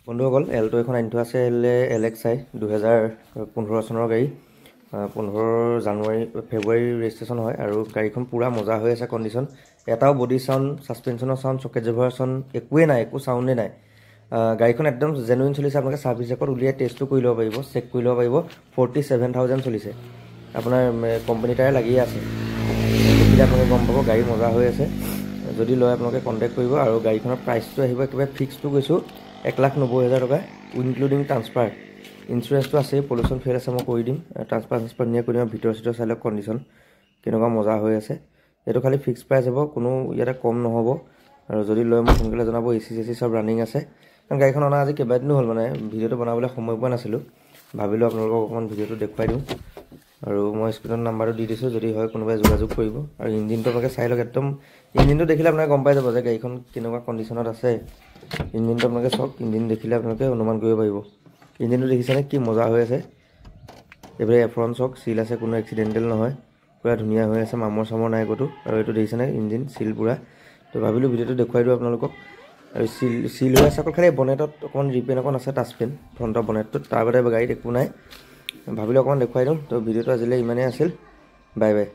বন্ধুসকল এল্টো এখন আনি থোৱা আছে LXi 2015 চনৰ গাড়ী 15 জানুৱাৰী ফেব্ৰুৱাৰী ৰেজিষ্ট্ৰেশ্যন হয় আৰু গাড়ীখন পুৰা মজা হৈ আছে কণ্ডিশ্যন এটাও বডি সাউণ্ড সাসপেনশনৰ সাউণ্ড চকেট জেভাৰ সাউণ্ড একোৱে নাই একো সাউণ্ডে নাই গাড়ীখন একদম জেনুইন চলিছে আপোনালোকে সাৰ্ভিস ৰেকৰ্ড উলিয়াই টেষ্টটো কৰি ল'ব পাৰিব চেক কৰি ল'ব পাৰিব 47000 চলিছে আপোনাৰ কোম্পানী টায়াৰ লাগিয়ে আছে এতিয়া আপোনালোকে গম পাব গাড়ী মজা হৈ আছে যদি লয় আপোনালোকে কন্টেক্ট কৰিব আৰু গাড়ীখনৰ প্ৰাইচটো আহিব একেবাৰে ফিক্সটো কৈছোঁ 1,90,000 টকা ইনক্লুডিং ট্ৰান্সফাৰ ইঞ্চুৰেঞ্চটো আছে পলিউশ্যন ফেল আছে মই কৰি দিম ট্ৰান্সফাৰ নিয়ে কৰি দিম ভিতৰ চাই লওক কণ্ডিশ্যন কেনেকুৱা মজা হৈ আছে এইটো খালি ফিক্স প্ৰাইচ হ'ব কোনো ইয়াতে কম নহ'ব আৰু যদি লয় মই সোনকালে জনাব AC চব ৰানিং আছে কাৰণ গাড়ীখন অনা আজি কেইবাদিনো হ'ল মানে ভিডিঅ'টো বনাবলৈ সময় পোৱা নাছিলোঁ ভাবিলোঁ আপোনালোকক অকণমান ভিডিঅ'টো দেখুৱাই দিওঁ আৰু মই স্ক্ৰীনত নাম্বাৰটো দি দিছোঁ যদি হয় কোনোবাই যোগাযোগ কৰিব আৰু ইঞ্জিনটো আপোনালোকে চাই লওক একদম ইঞ্জিনটো দেখিলে আপোনালোকে গম পাই যাব যে গাড়ীখন কেনেকুৱা কণ্ডিশ্যনত আছে ইঞ্জিনটো আপোনালোকে চাওক ইঞ্জিন দেখিলে আপোনালোকে অনুমান কৰিব পাৰিব ইঞ্জিনটো দেখিছেনে কি মজা হৈ আছে এইবাৰে এফ্ৰন চাওক চিল আছে কোনো এক্সিডেণ্টেল নহয় পুৰা ধুনীয়া হৈ আছে মামৰ চামৰ নাই ক'তো আৰু এইটো দেখিছেনে ইঞ্জিন চিল পুৰা তো ভাবিলোঁ ভিডিঅ'টো দেখুৱাই দিওঁ আপোনালোকক আৰু চিল হৈ আছে অকল খালি বনেটত অকণমান ৰিপেইন অকণ আছে টাচপেন ফ্ৰণ্টৰ বনেটটোত তাৰ বাদে গাড়ীত একো নাই ভাবিলোঁ অকণমান দেখুৱাই দিওঁ তো ভিডিঅ'টো আজিলৈ ইমানেই আছিল বাই বাই